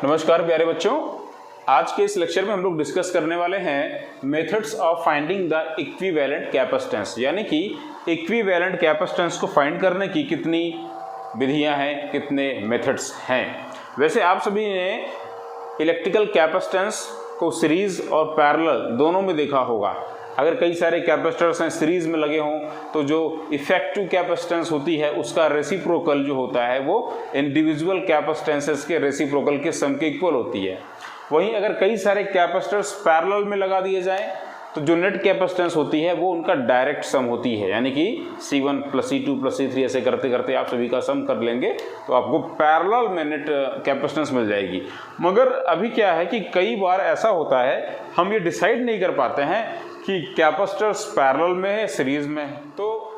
नमस्कार प्यारे बच्चों, आज के इस लेक्चर में हम लोग डिस्कस करने वाले हैं methods of finding the equivalent capacitance, यानी कि इक्विवेलेंट कैपेसिटेंस को फाइंड करने की कितनी विधियां हैं, कितने मेथड्स हैं। वैसे आप सभी ने इलेक्ट्रिकल कैपेसिटेंस को सीरीज और पैरेलल दोनों में देखा होगा। अगर कई सारे कैपेसिटर्स हैं सीरीज में लगे हों तो जो इफेक्टिव कैपेसिटेंस होती है उसका रेसिप्रोकल जो होता है वो इंडिविजुअल कैपेसिटेंसेस के रेसिप्रोकल के सम के इक्वल होती है। वहीं अगर कई सारे कैपेसिटर्स पैरेलल में लगा दिए जाएं तो जो नेट कैपेसिटेंस होती है वो उनका डायरेक्ट सम होती है, यानी कि C1 + C2 + C3 ऐसे करते करते आप सभी का सम कर लेंगे तो आपको पैरेलल में नेट कैपेसिटेंस मिल जाएगी। मगर अभी क्या है कि कई बार ऐसा होता है हम ये डिसाइड नहीं कर पाते हैं कि कैपेसिटर्स पैरेलल में है सीरीज में है, तो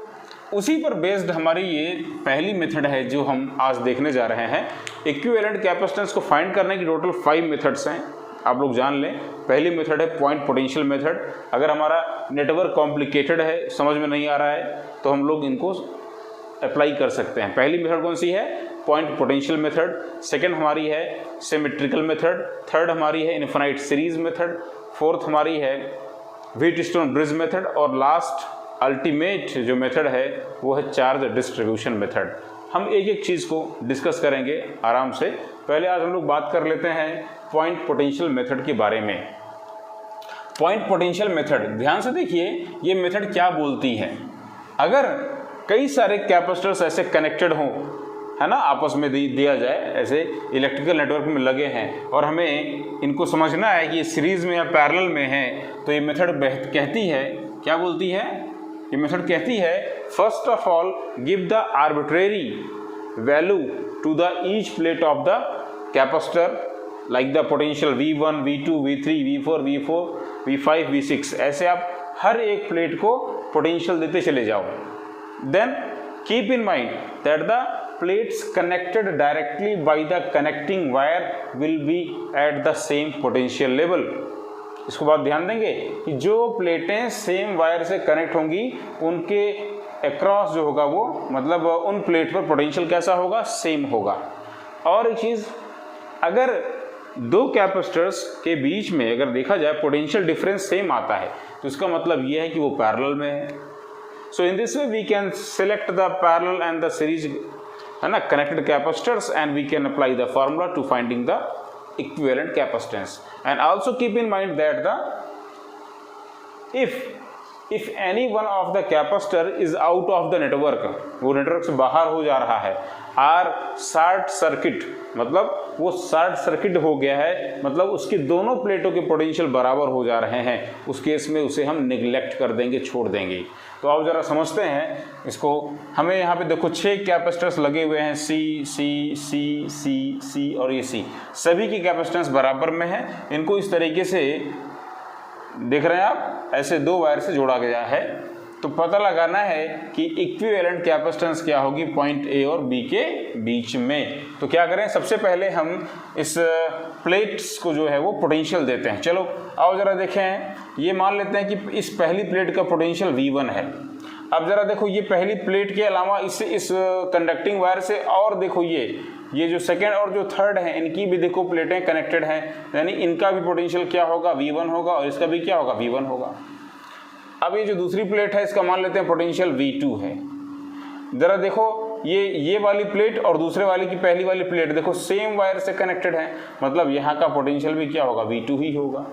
उसी पर बेस्ड हमारी ये पहली मेथड है जो हम आज देखने जा रहे हैं। इक्विवेलेंट कैपेसिटेंस को फाइंड करने की टोटल 5 मेथड्स हैं, आप लोग जान लें। पहली मेथड है पॉइंट पोटेंशियल मेथड। अगर हमारा नेटवर्क कॉम्प्लिकेटेड है, समझ में नहीं आ रहा है, तो हम लोग इनको अप्लाई कर सकते हैं। पहली मेथड कौन सी है? Point potential method. सेकेंड हमारी है सिमेट्रिकल मेथड। थर्ड हमारी है इनफाइनाइट सीरीज मेथड। फोर्थ हमारी है व्हीटस्टोन ब्रिज मेथड। और लास्ट अल्टीमेट जो मेथड है वो है चार्ज डिस्ट्रीब्यूशन मेथड। हम एक एक चीज़ को डिस्कस करेंगे आराम से। पहले आज हम लोग बात कर लेते हैं पॉइंट पोटेंशियल मेथड के बारे में। पॉइंट पोटेंशियल मेथड, ध्यान से देखिए ये मेथड क्या बोलती है। अगर कई सारे कैपेसिटर्स ऐसे कनेक्टेड हों, है ना, आपस में दिया जाए, ऐसे इलेक्ट्रिकल नेटवर्क में लगे हैं और हमें इनको समझना है कि ये सीरीज में या पैरेलल में है, तो ये मेथड कहती है, क्या बोलती है? ये मेथड कहती है first of all give the arbitrary value to the each plate of the capacitor like the potential V1, V2, V3, V4, V5, V6। ऐसे आप हर एक प्लेट को पोटेंशियल देते चले जाओ। Then keep in mind that the plates connected directly by the connecting wire will be at the same potential level। इसको बात ध्यान देंगे कि जो प्लेटें सेम वायर से कनेक्ट होंगी उनके अक्रॉस जो होगा वो, मतलब उन प्लेट पर पोटेंशियल कैसा होगा? सेम होगा। और एक चीज़, अगर दो कैपेसिटर्स के बीच में अगर देखा जाए पोटेंशियल डिफरेंस सेम आता है तो इसका मतलब ये है कि वो पैरेलल में है। So in this way we can select the parallel and the series, है ना, connected capacitors, and we can apply the formula to finding the equivalent capacitance। And also keep in mind that if any one of the capacitor is out of the network, वो network से बाहर हो जा रहा है, और short circuit, मतलब वो शॉर्ट सर्किट हो गया है, मतलब उसकी दोनों प्लेटों के पोटेंशियल बराबर हो जा रहे हैं, उस केस में उसे हम निगलेक्ट कर देंगे, छोड़ देंगे। तो आप ज़रा समझते हैं इसको। हमें यहाँ पे देखो 6 कैपेसिटर्स लगे हुए हैं, C और ये C, सभी की कैपेसिटेंस बराबर में है। इनको इस तरीके से देख रहे हैं आप, ऐसे 2 वायर से जोड़ा गया है। तो पता लगाना है कि इक्विवेलेंट कैपेसिटेंस क्या होगी पॉइंट A और B के बीच में। तो क्या करें, सबसे पहले हम इस प्लेट्स को जो है वो पोटेंशियल देते हैं। चलो आओ ज़रा देखें, ये मान लेते हैं कि इस पहली प्लेट का पोटेंशियल V1 है। अब ज़रा देखो ये पहली प्लेट के अलावा इस कंडक्टिंग वायर से, और देखो ये जो सेकेंड और जो थर्ड है इनकी भी देखो प्लेटें कनेक्टेड हैं, यानी इनका भी पोटेंशियल क्या होगा? V1 होगा, और इसका भी क्या होगा? V1 होगा। अब ये जो दूसरी प्लेट है इसका मान लेते हैं पोटेंशियल V2 है। ज़रा देखो ये वाली प्लेट और दूसरे वाली की पहली वाली प्लेट देखो सेम वायर से कनेक्टेड है, मतलब यहाँ का पोटेंशियल भी क्या होगा? V2 ही होगा।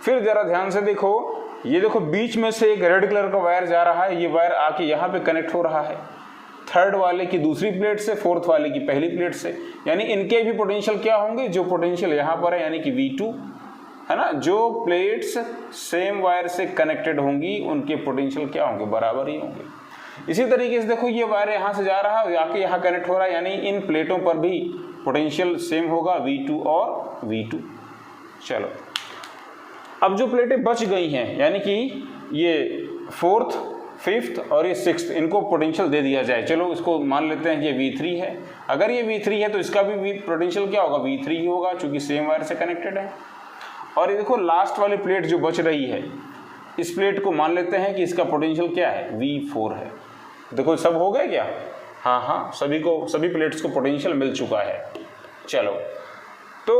फिर ज़रा ध्यान से देखो, ये देखो बीच में से एक रेड कलर का वायर जा रहा है, ये वायर आके यहाँ पे कनेक्ट हो रहा है थर्ड वाले की दूसरी प्लेट से, फोर्थ वाले की पहली प्लेट से, यानी इनके भी पोटेंशियल क्या होंगे? जो पोटेंशियल यहाँ पर है यानी कि V2, है ना। जो प्लेट्स सेम वायर से कनेक्टेड होंगी उनके पोटेंशियल क्या होंगे? बराबर ही होंगे। इसी तरीके से देखो ये वायर यहाँ से जा रहा है, आके यहाँ कनेक्ट हो रहा है, यानी इन प्लेटों पर भी पोटेंशियल सेम होगा, V2 और V2। चलो अब जो प्लेटें बच गई हैं, यानी कि ये 4th, 5th और ये 6th, इनको पोटेंशियल दे दिया जाए। चलो इसको मान लेते हैं कि ये V3 है। अगर ये V3 है तो इसका भी पोटेंशियल क्या होगा? V3 ही होगा, चूंकि सेम वायर से कनेक्टेड है। और ये देखो लास्ट वाली प्लेट जो बच रही है, इस प्लेट को मान लेते हैं कि इसका पोटेंशियल क्या है? V4 है। देखो सब हो गया क्या? हाँ, सभी प्लेट्स को पोटेंशियल मिल चुका है। चलो तो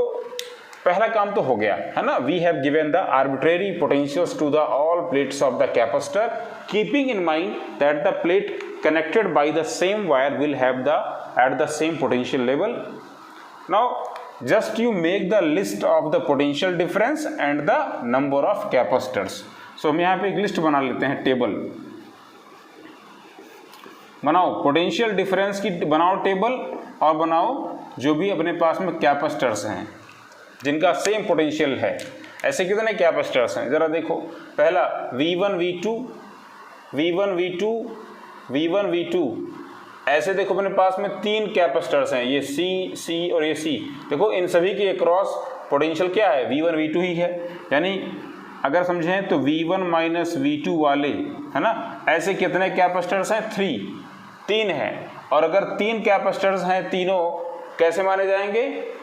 पहला काम तो हो गया है ना, we have given the arbitrary potentials to the all plates of the capacitor keeping in mind that the plate connected by the same wire will have at the same potential level. Now just you make the list of the potential difference and the number of capacitors. So हम यहाँ पे एक list बना लेते हैं, table बनाओ, potential difference की बनाओ टेबल, और बनाओ जो भी अपने पास में कैपेसिटर्स हैं जिनका सेम पोटेंशियल है। ऐसे कितने कैपेसिटर्स हैं जरा देखो, पहला V1 V2 V1 V2 V1 V2, ऐसे देखो अपने पास में 3 कैपेसिटर्स हैं, ये C और ये C। देखो इन सभी के अक्रॉस पोटेंशियल क्या है, V1 V2 ही है। यानी अगर समझें तो V1 माइनस V2 वाले है ना, ऐसे कितने कैपेसिटर्स हैं, 3 हैं। और अगर 3 कैपेसिटर्स हैं, तीनों कैसे माने जाएंगे,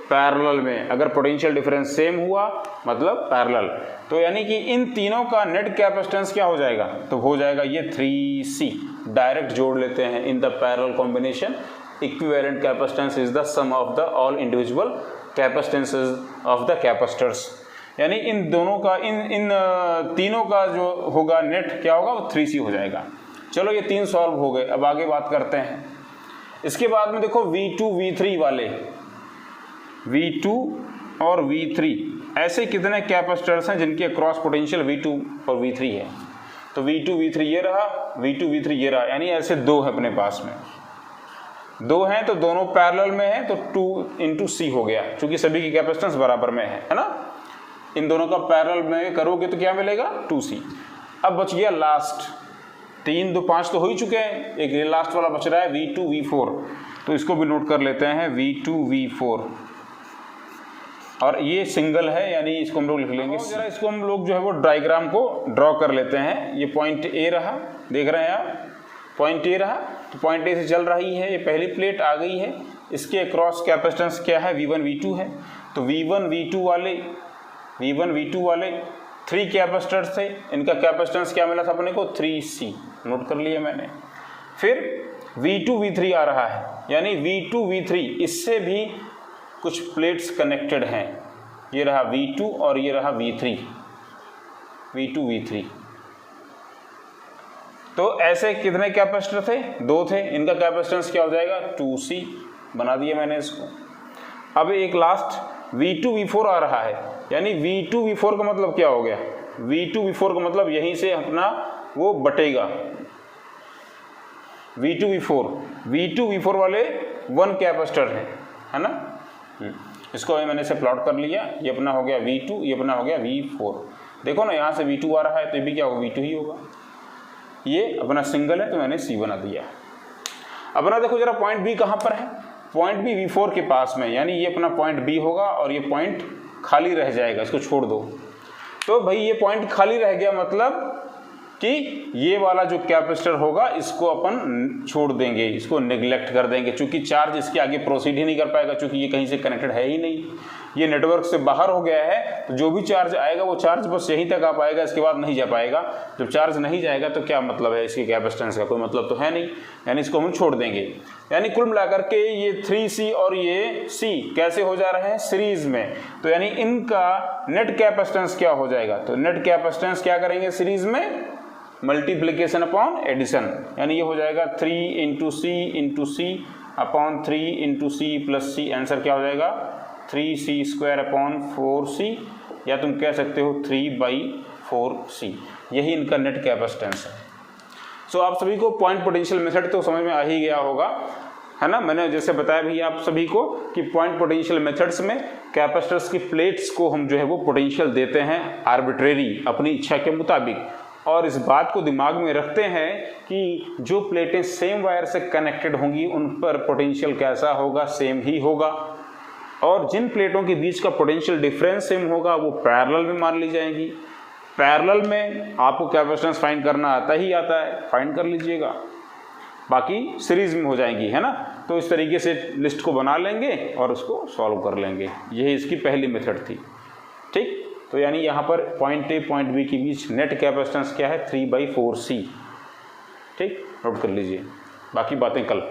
पैरेलल में। अगर पोटेंशियल डिफरेंस सेम हुआ मतलब पैरेलल, तो यानी कि इन तीनों का नेट कैपेसिटेंस क्या हो जाएगा, तो हो जाएगा ये 3C। डायरेक्ट जोड़ लेते हैं, in the parallel combination equivalent capacitance is the sum of the all individual capacitances of the capacitors. यानी इन दोनों का इन तीनों का जो होगा नेट क्या होगा, वो 3C हो जाएगा। चलो ये 3 सॉल्व हो गए, अब आगे बात करते हैं। इसके बाद में देखो V2 V3 वाले, V2 और V3 ऐसे कितने कैपेसिटर्स हैं जिनके क्रॉस पोटेंशियल V2 और V3 है। तो V2 V3 ये रहा, V2 V3 ये रहा, यानी ऐसे 2 है अपने पास में, 2 हैं तो दोनों पैरेलल में हैं, तो 2 into C हो गया, क्योंकि सभी की कैपेसिटेंस बराबर में है ना। इन दोनों का पैरेलल में करोगे तो क्या मिलेगा, 2C। अब बच गया लास्ट, 3 2 5 तो हो ही चुके हैं, एक ये लास्ट वाला बच रहा है V2 V4, तो इसको भी नोट कर लेते हैं, V2 V4, और ये सिंगल है यानी इसको हम लोग लिख लेंगे। जरा इसको हम लोग जो है वो डायग्राम को ड्रॉ कर लेते हैं। ये पॉइंट A रहा, देख रहे हैं आप, पॉइंट A रहा, तो पॉइंट A से चल रही है, ये पहली प्लेट आ गई है, इसके अक्रॉस कैपेसिटेंस क्या है, V1 V2 है। तो V1 V2 वाले 3 कैपेसिटर्स थे, इनका कैपेसिटेंस क्या मिला था अपने को, 3C, नोट कर लिया मैंने। फिर V2 V3 आ रहा है, यानी V2 V3 इससे भी कुछ प्लेट्स कनेक्टेड हैं, ये रहा V2 और ये रहा V3, V2 V3। तो ऐसे कितने कैपेसिटर थे, 2 थे, इनका कैपेसिटेंस क्या हो जाएगा, 2C, बना दिया मैंने इसको। अब एक लास्ट V2 V4 आ रहा है, यानी V2 V4 का मतलब क्या हो गया, V2 V4 का मतलब यहीं से अपना वो बटेगा, V2 V4 वाले 1 कैपेसिटर है ना। इसको मैंने इसे प्लॉट कर लिया, ये अपना हो गया V2, ये अपना हो गया V4। देखो ना यहाँ से V2 आ रहा है तो ये भी क्या होगा, V2 ही होगा। ये अपना सिंगल है तो मैंने C बना दिया। अपना देखो जरा पॉइंट B कहाँ पर है, पॉइंट B V4 के पास में, यानी ये अपना पॉइंट B होगा और ये पॉइंट खाली रह जाएगा, इसको छोड़ दो। तो भाई ये पॉइंट खाली रह गया, मतलब कि ये वाला जो कैपेसिटर होगा इसको अपन छोड़ देंगे, इसको नेग्लेक्ट कर देंगे, क्योंकि चार्ज इसके आगे प्रोसीड ही नहीं कर पाएगा, क्योंकि ये कहीं से कनेक्टेड है ही नहीं, ये नेटवर्क से बाहर हो गया है। तो जो भी चार्ज आएगा वो चार्ज बस यहीं तक आ पाएगा, इसके बाद नहीं जा पाएगा। जब चार्ज नहीं जाएगा तो क्या मतलब है इसकी कैपेसिटेंस का, कोई मतलब तो है नहीं, यानी इसको हम छोड़ देंगे। यानी कुल मिलाकर के ये 3C और ये C कैसे हो जा रहे हैं, सीरीज में। तो यानी इनका नेट कैपेसिटेंस क्या हो जाएगा, तो नेट कैपेसिटेंस क्या करेंगे सीरीज में, मल्टीप्लीकेशन अपॉन एडिशन, यानी ये हो जाएगा 3 into C upon 3 into C plus C। Answer क्या हो जाएगा, 3C² अपॉन 4C, या तुम कह सकते हो 3/4C। यही इनका नेट कैपेसिटेंस है। सो आप सभी को पॉइंट पोटेंशियल मेथड तो समझ में आ ही गया होगा, है ना। मैंने जैसे बताया भी आप सभी को कि पॉइंट पोटेंशियल मेथड्स में कैपेसिटर्स की प्लेट्स को हम जो है वो पोटेंशियल देते हैं आर्बिट्रेरी, अपनी इच्छा के मुताबिक, और इस बात को दिमाग में रखते हैं कि जो प्लेटें सेम वायर से कनेक्टेड होंगी उन पर पोटेंशियल कैसा होगा, सेम ही होगा, और जिन प्लेटों के बीच का पोटेंशियल डिफरेंस सेम होगा वो पैरेलल में मान ली जाएंगी। पैरेलल में आपको कैपेसिटेंस फाइंड करना आता ही आता है, फाइंड कर लीजिएगा, बाकी सीरीज में हो जाएंगी, है ना। तो इस तरीके से लिस्ट को बना लेंगे और उसको सॉल्व कर लेंगे, यही इसकी पहली मेथड थी, ठीक। तो यानी यहाँ पर पॉइंट A पॉइंट B के बीच नेट कैपेसिटेंस क्या है, 3/4C, ठीक, नोट कर लीजिए, बाकी बातें कल।